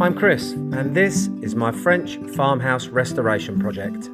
I'm Chris, and this is my French farmhouse restoration project.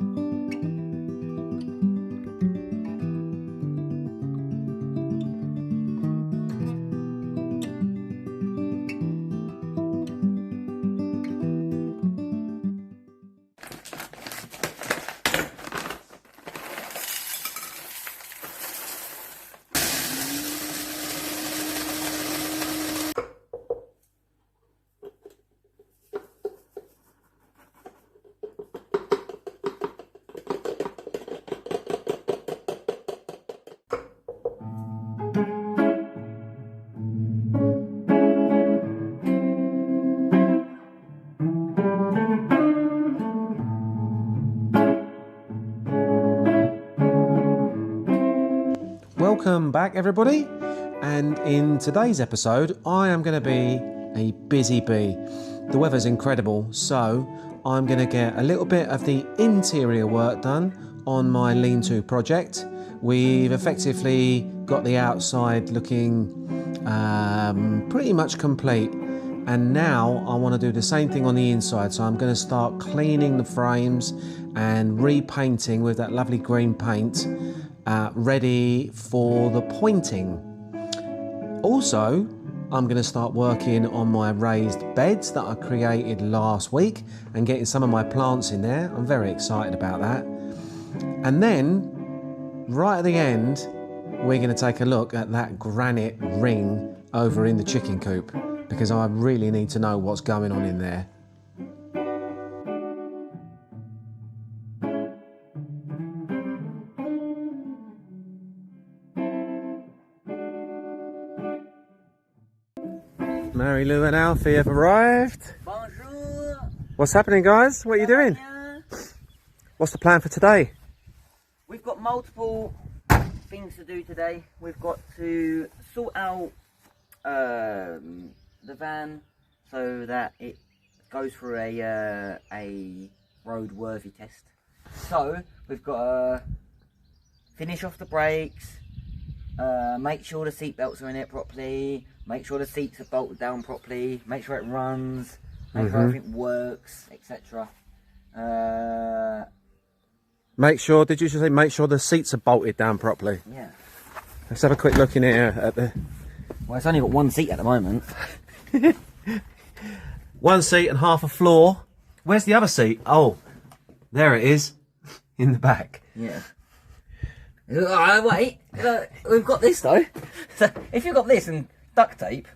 Welcome back, everybody, and in today's episode I am going to be a busy bee. The weather's incredible, so I'm going to get a little bit of the interior work done on my lean-to project. We've effectively got the outside looking pretty much complete, and now I want to do the same thing on the inside. So I'm going to start cleaning the frames and repainting with that lovely green paint, ready for the pointing. Also, I'm going to start working on my raised beds that I created last week and getting some of my plants in there. I'm very excited about that. And then, right at the end, we're going to take a look at that granite ring over in the chicken coop, because I really need to know what's going on in there. Mary Lou and Alfie have arrived. Bonjour. What's happening, guys? What are you doing? What's the plan for today? We've got multiple things to do today. We've got to sort out the van so that it goes for a roadworthy test. So we've got to finish off the brakes, make sure the seat belts are in it properly, make sure the seats are bolted down properly, make sure it runs, make sure everything works, etc. Make sure, did you just say make sure the seats are bolted down properly? Yeah. Let's have a quick look in here at the... Well, it's only got one seat at the moment. One seat and half a floor. Where's the other seat? Oh, there it is, in the back. Yeah. Wait, we've got this though. So if you've got this and duct tape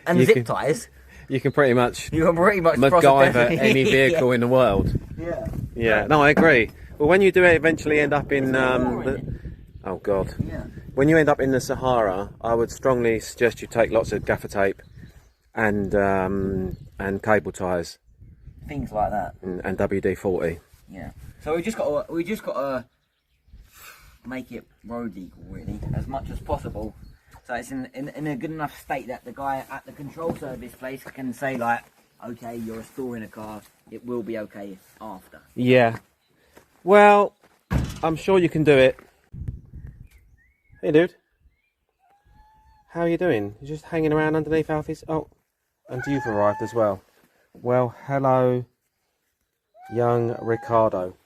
and zip ties, you can pretty much MacGyver any vehicle in the world. Yeah. Yeah. No, I agree. Well, when you do eventually end up in oh god. Yeah. When you end up in the Sahara, I would strongly suggest you take lots of gaffer tape and cable ties. Things like that. And WD-40. Yeah. So we just got to make it road legal, really, as much as possible. So it's in a good enough state that the guy at the control service place can say, like, okay, you're restoring a car, it will be okay after. Yeah. Well, I'm sure you can do it. Hey, dude. How are you doing? You're just hanging around underneath Alfie's... Oh, and you've arrived as well. Well, hello, young Ricardo.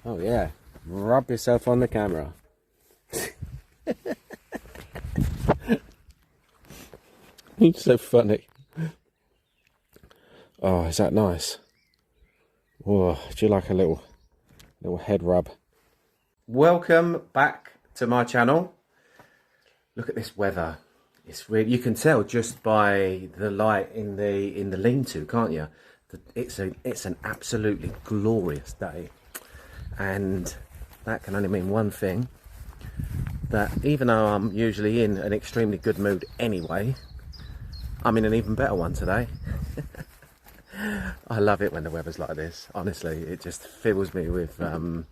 Oh, yeah. Rub yourself on the camera. He's so funny. Oh, is that nice? Oh, do you like a little head rub? Welcome back to my channel. Look at this weather. It's really, you can tell just by the light in the lean-to, can't you? It's an absolutely glorious day, and that can only mean one thing: that even though I'm usually in an extremely good mood anyway, I'm in an even better one today. I love it when the weather's like this. Honestly, it just fills me with good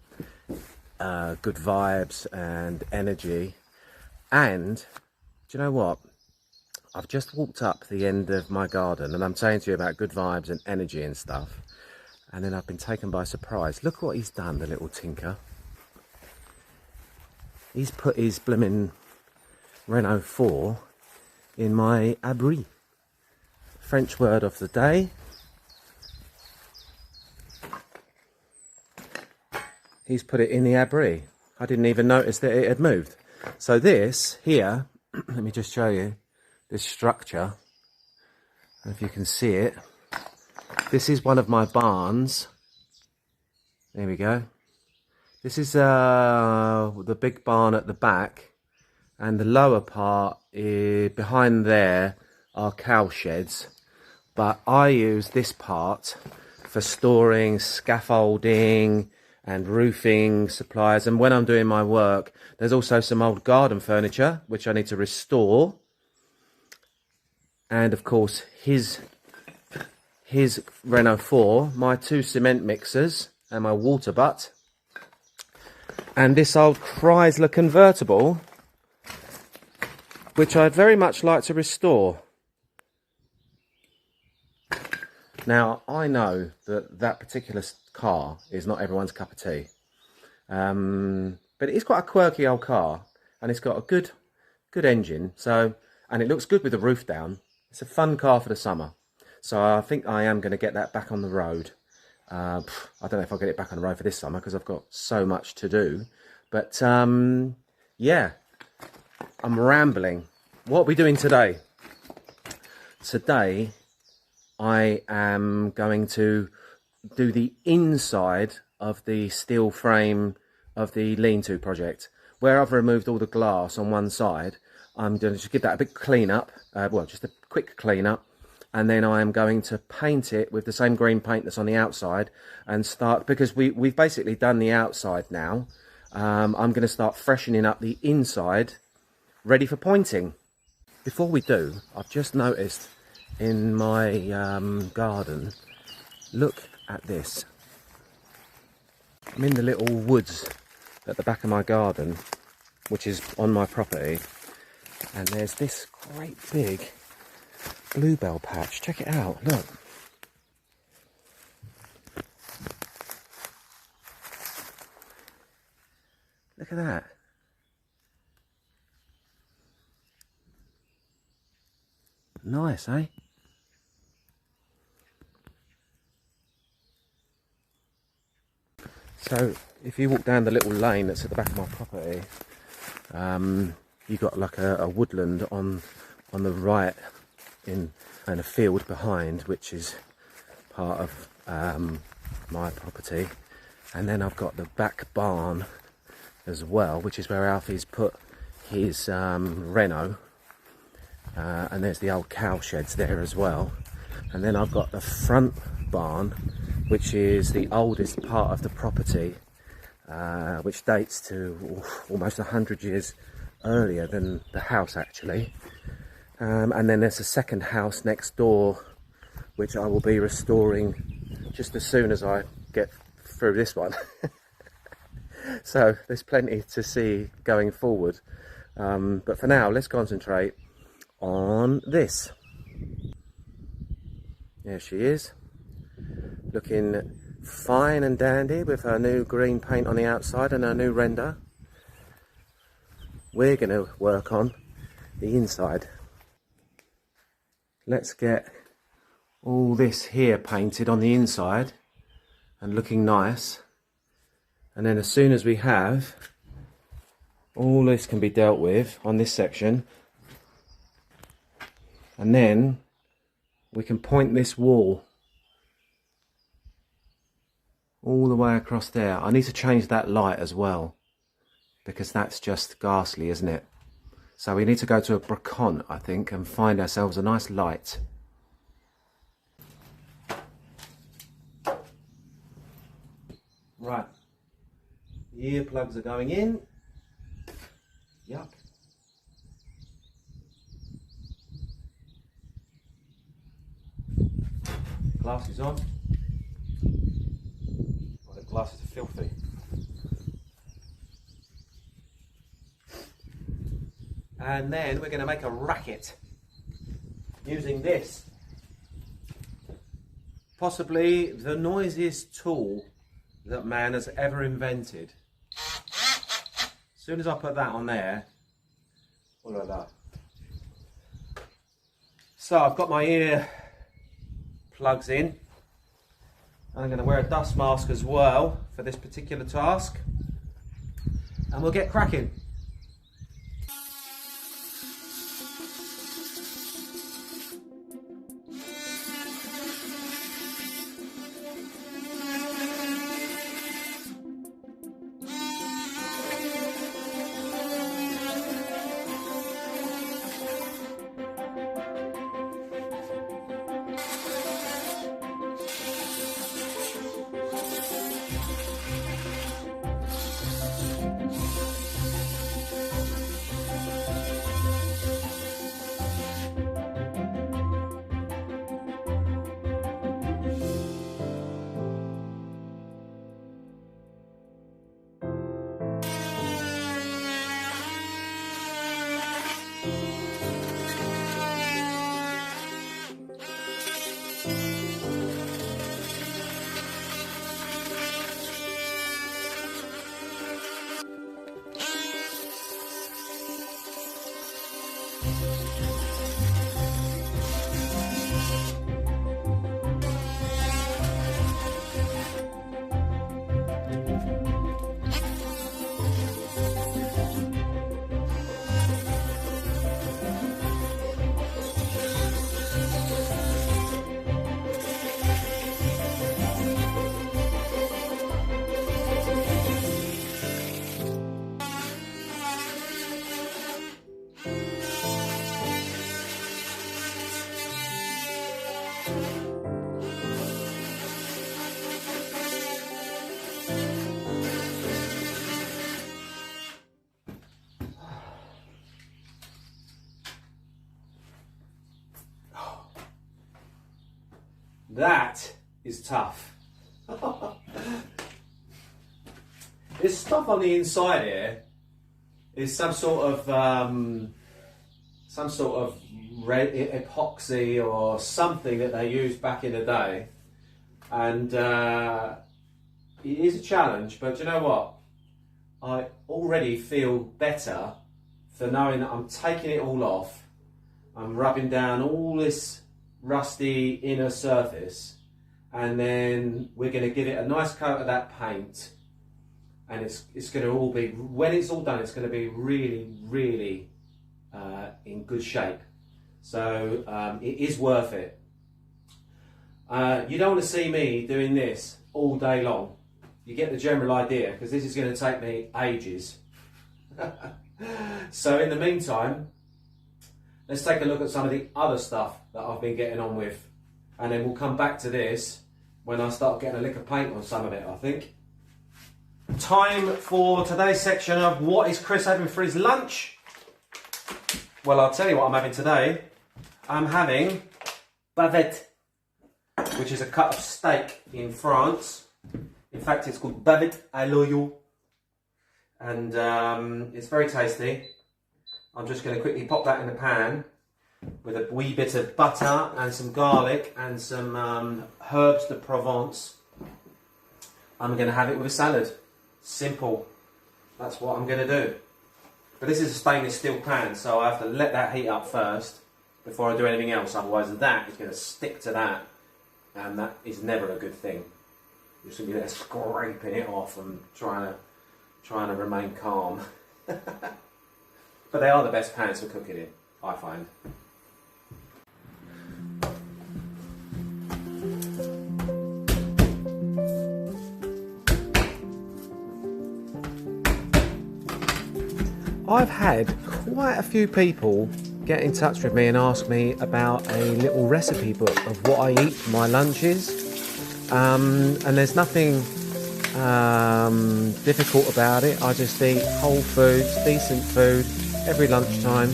vibes and energy. And do you know what? I've just walked up the end of my garden, and I'm saying to you about good vibes and energy and stuff, and then I've been taken by surprise. Look what he's done, the little tinker. He's put his blooming Renault 4 in my abri. French word of the day. He's put it in the abri. I didn't even notice that it had moved. So this here, let me just show you this structure. If you can see it, this is one of my barns. There we go. This is the big barn at the back, and the lower part is behind there are cow sheds. But I use this part for storing scaffolding and roofing supplies, and when I'm doing my work, there's also some old garden furniture which I need to restore, and of course his Renault 4, my 2 cement mixers and my water butt, and this old Chrysler convertible which I'd very much like to restore. Now, I know that that particular car is not everyone's cup of tea, but it's quite a quirky old car, and it's got a good engine. So, and it looks good with the roof down. It's a fun car for the summer. So I think I am going to get that back on the road. I don't know if I'll get it back on the road for this summer because I've got so much to do. But yeah, I'm rambling. What are we doing today? Today, I am going to do the inside of the steel frame of the lean-to project. Where I've removed all the glass on one side, I'm going to just give that a big clean up, well, just a quick clean up, and then I am going to paint it with the same green paint that's on the outside and start, because we've basically done the outside now. I'm going to start freshening up the inside, ready for pointing. Before we do, I've just noticed in my garden, look at this. I'm in the little woods at the back of my garden, which is on my property, and there's this great big bluebell patch. Check it out, look. Look at that. Nice, eh? So if you walk down the little lane that's at the back of my property, you've got like a woodland on the right and a field behind, which is part of my property. And then I've got the back barn as well, which is where Alfies put his Renault. And there's the old cow sheds there as well. And then I've got the front barn, which is the oldest part of the property, which dates to almost 100 years earlier than the house actually. And then there's a second house next door, which I will be restoring just as soon as I get through this one. So there's plenty to see going forward. But for now, let's concentrate on this. There she is, looking fine and dandy with her new green paint on the outside and her new render. We're going to work on the inside. Let's get all this here painted on the inside and looking nice, and then as soon as we have all this can be dealt with on this section, and then we can point this wall all the way across there. I need to change that light as well, because that's just ghastly, isn't it? So we need to go to a bricon, I think, and find ourselves a nice light. Right, the earplugs are going in. Yuck. Glasses on. Oh, the glasses are filthy. And then we're going to make a racket using this. Possibly the noisiest tool that man has ever invented. As soon as I put that on there, oh la la. So I've got my ear plugs in. I'm going to wear a dust mask as well for this particular task, and we'll get cracking. That is tough. This stuff on the inside here is some sort of red epoxy or something that they used back in the day, and it is a challenge. But you know what? I already feel better for knowing that I'm taking it all off. I'm rubbing down all this rusty inner surface, and then we're going to give it a nice coat of that paint, and it's going to all be, when it's all done, it's going to be really in good shape. So it is worth it. You don't want to see me doing this all day long. You get the general idea, because this is going to take me ages. So in the meantime, let's take a look at some of the other stuff that I've been getting on with, and then we'll come back to this when I start getting a lick of paint on some of it, I think. Time for today's section of what is Chris having for his lunch? Well, I'll tell you what I'm having today. I'm having bavette, which is a cut of steak in France. In fact, it's called bavette à l'oignon, and it's very tasty. I'm just going to quickly pop that in the pan with a wee bit of butter and some garlic and some herbs de Provence. I'm going to have it with a salad. Simple. That's what I'm going to do. But this is a stainless steel pan, so I have to let that heat up first before I do anything else. Otherwise that is going to stick to that, and that is never a good thing. You're just going to be there scraping it off and trying to remain calm. But they are the best pans for cooking in, I find. I've had quite a few people get in touch with me and ask me about a little recipe book of what I eat for my lunches. And there's nothing difficult about it. I just eat whole foods, decent food every lunchtime.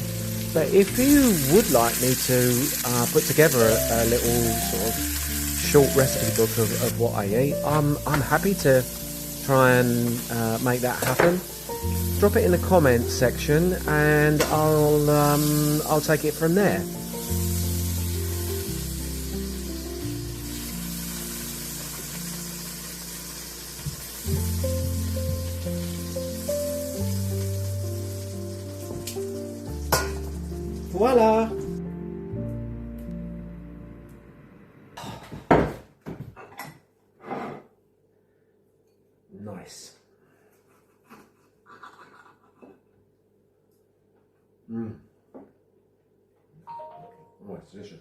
But if you would like me to put together a little sort of short recipe book of what I eat, I'm happy to try and make that happen. Drop it in the comments section, and I'll take it from there. Voila! it's delicious.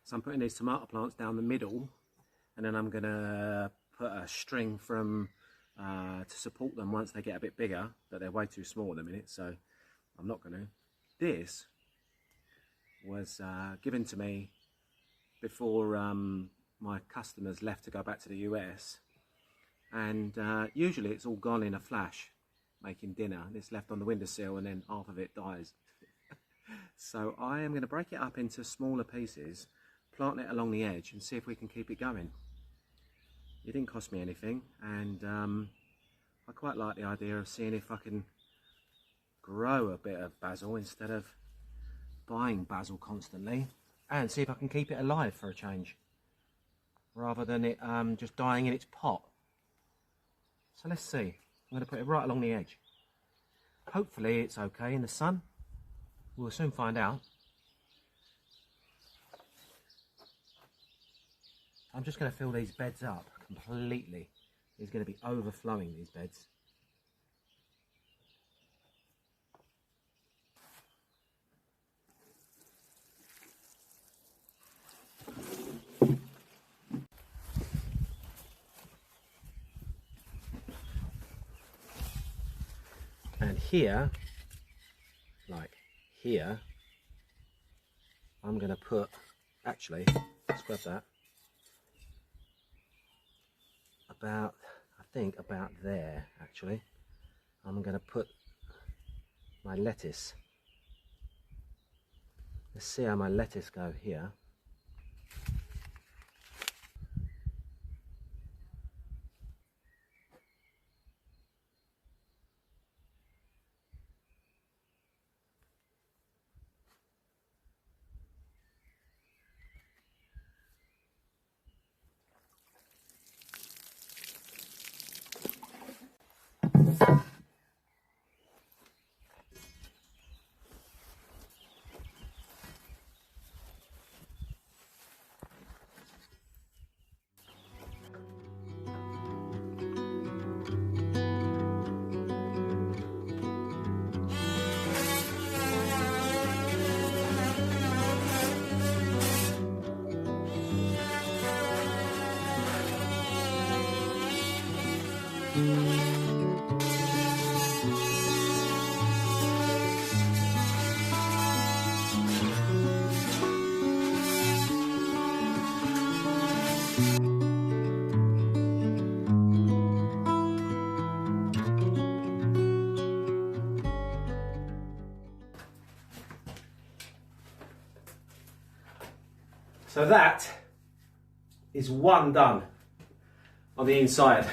So I'm putting these tomato plants down the middle, and then I'm going to put a string from to support them once they get a bit bigger, but they're way too small at the minute, so I'm not going to. This was given to me before my customers left to go back to the US, and usually it's all gone in a flash making dinner, and it's left on the windowsill and then half of it dies. So I am going to break it up into smaller pieces, plant it along the edge and see if we can keep it going. It didn't cost me anything, and I quite like the idea of seeing if I can grow a bit of basil instead of buying basil constantly, and see if I can keep it alive for a change rather than it just dying in its pot. So let's see. I'm going to put it right along the edge. Hopefully it's okay in the sun. We'll soon find out. I'm just going to fill these beds up completely. It's going to be overflowing, these beds. And here, like here, I'm going to put, actually, let's grab that. About, I think about there actually, I'm going to put my lettuce. Let's see how my lettuce go here. So that is one done. on the inside.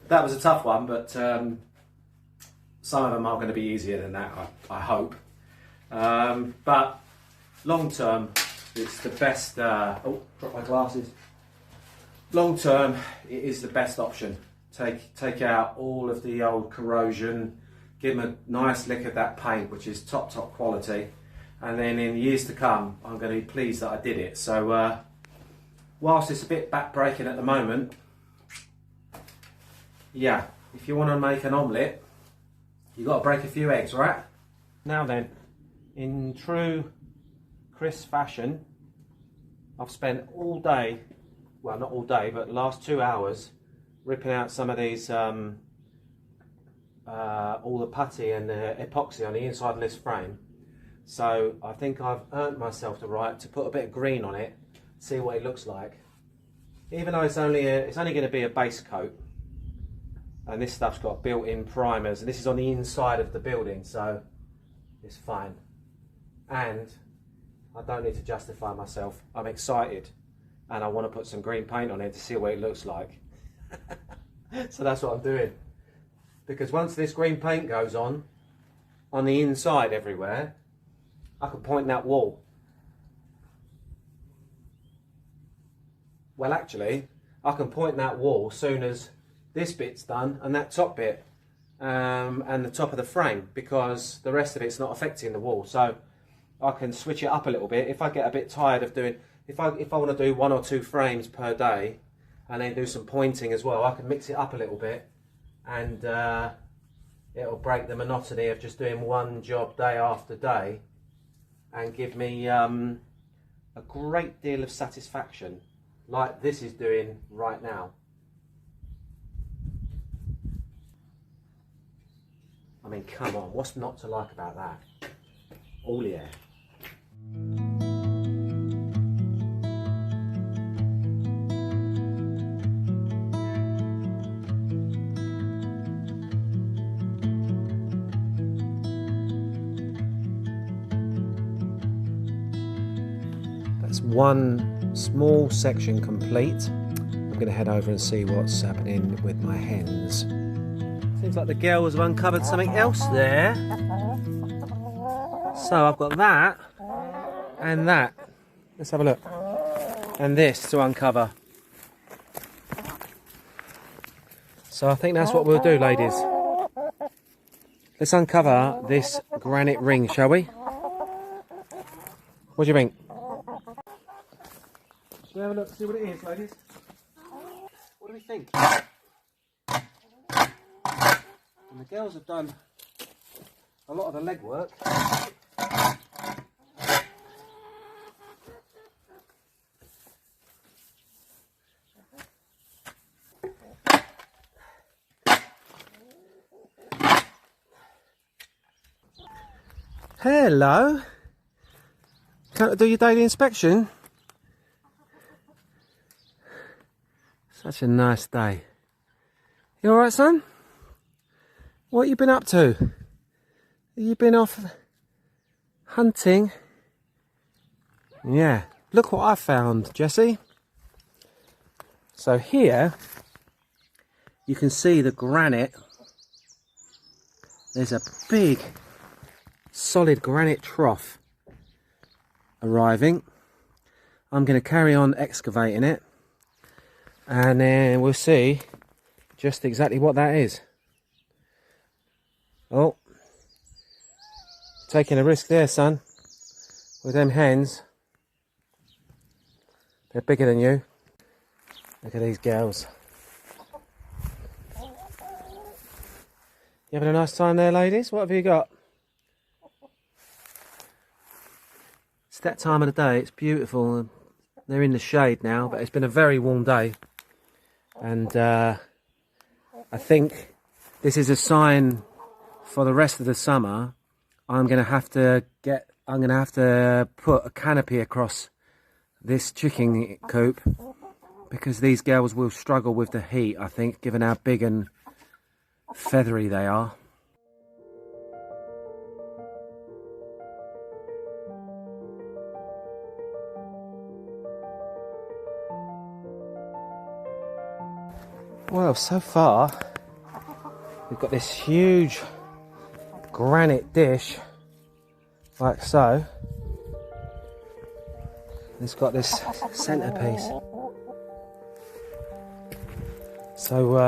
That was a tough one, but some of them are going to be easier than that, I hope. But long term, it's the best. Oh, drop my glasses. Long term, it is the best option. Take out all of the old corrosion, give them a nice lick of that paint, which is top quality, and then in years to come, I'm going to be pleased that I did it. So whilst it's a bit back-breaking at the moment, yeah, if you want to make an omelette, you've got to break a few eggs, right? Now then, in true Chris fashion, I've spent all day, well not all day, but the last 2 hours ripping out some of these, all the putty and the epoxy on the inside of this frame. So I think I've earned myself the right to put a bit of green on it, see what it looks like. Even though it's only going to be a base coat, and this stuff's got built-in primers, and this is on the inside of the building, so it's fine. And I don't need to justify myself. I'm excited, and I want to put some green paint on it to see what it looks like. So that's what I'm doing. Because once this green paint goes on the inside everywhere, I can point that wall. Well, actually, I can point that wall as soon as this bit's done and that top bit and the top of the frame, because the rest of it's not affecting the wall. So I can switch it up a little bit. If I get a bit tired of doing, if I want to do 1 or 2 frames per day and then do some pointing as well, I can mix it up a little bit, and it'll break the monotony of just doing one job day after day and give me a great deal of satisfaction, like this is doing right now. I mean, come on, what's not to like about that? Oh yeah. That's one small section complete. I'm going to head over and see what's happening with my hens. Seems like the girls have uncovered something else there. So I've got that and that. Let's have a look. And this to uncover. So I think that's what we'll do, ladies. Let's uncover this granite ring, shall we? What do you think? Shall we have a look, see what it is, ladies? What do we think? And the girls have done a lot of the legwork. Hello. Can't do your daily inspection? Such a nice day. You alright, son? What you been up to? Have you been off hunting? Yeah, look what I found, Jesse. So here you can see the granite. There's a big solid granite trough arriving. I'm going to carry on excavating it, and then we'll see just exactly what that is. Oh, taking a risk there, son, with them hens. They're bigger than you. Look at these girls. You having a nice time there, ladies? What have you got? It's that time of the day, it's beautiful. They're in the shade now, but it's been a very warm day. And I think this is a sign for the rest of the summer. I'm gonna have to put a canopy across this chicken coop, because these girls will struggle with the heat, I think, given how big and feathery they are. Well, so far we've got this huge granite dish, like so. It's got this centerpiece. So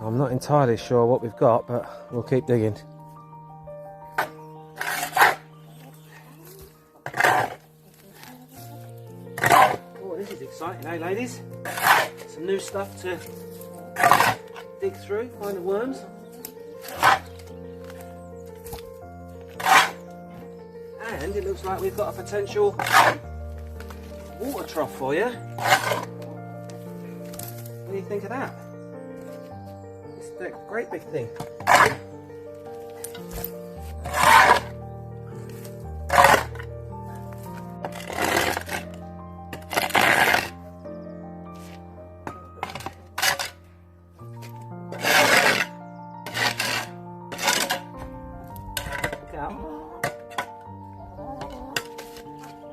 I'm not entirely sure what we've got, but we'll keep digging. Oh, this is exciting, eh, ladies? Some new stuff to dig through, find the worms. And it looks like we've got a potential water trough for you. What do you think of that? It's a great big thing.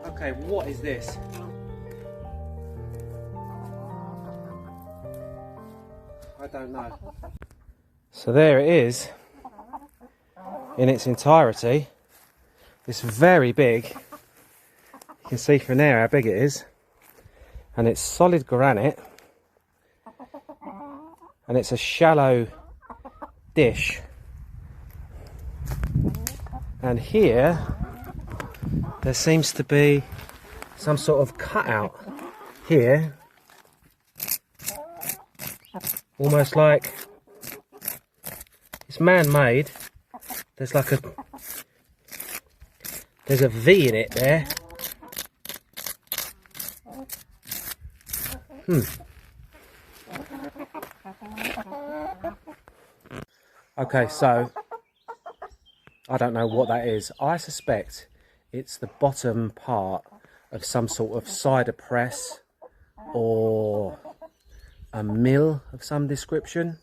Okay, what is this? I don't know. So there it is in its entirety. It's very big. You can see from there how big it is. And it's solid granite. And it's a shallow dish. And here there seems to be some sort of cutout here. Almost like it's man-made. There's a V in it there. Okay, so I don't know what that is. I suspect it's the bottom part of some sort of cider press or a mill of some description.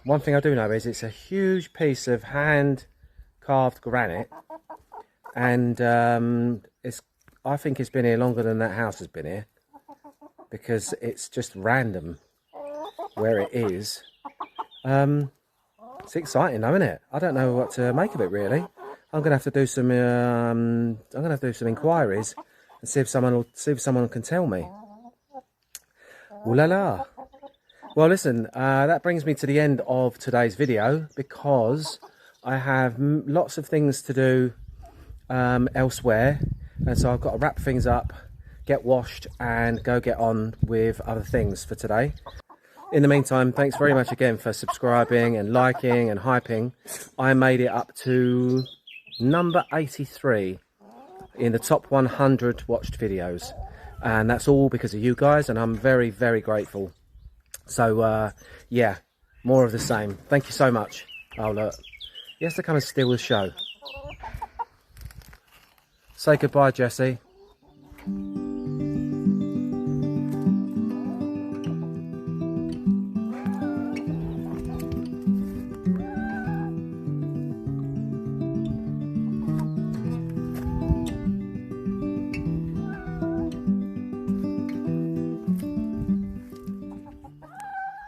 One thing I do know is it's a huge piece of hand carved granite, and I think it's been here longer than that house has been here, because it's just random where it is. It's exciting though, isn't it? I don't know what to make of it really. I'm gonna have to do some inquiries and see if someone can tell me. Ooh la la. Well, listen, that brings me to the end of today's video, because I have lots of things to do elsewhere, and so I've got to wrap things up, get washed, and go get on with other things for today. In the meantime, thanks very much again for subscribing and liking and hyping. I made it up to number 83 in the top 100 watched videos, and that's all because of you guys, and I'm very, very grateful. So yeah, more of the same. Thank you so much. Oh look, he has to come and steal the show. Say goodbye, Jesse.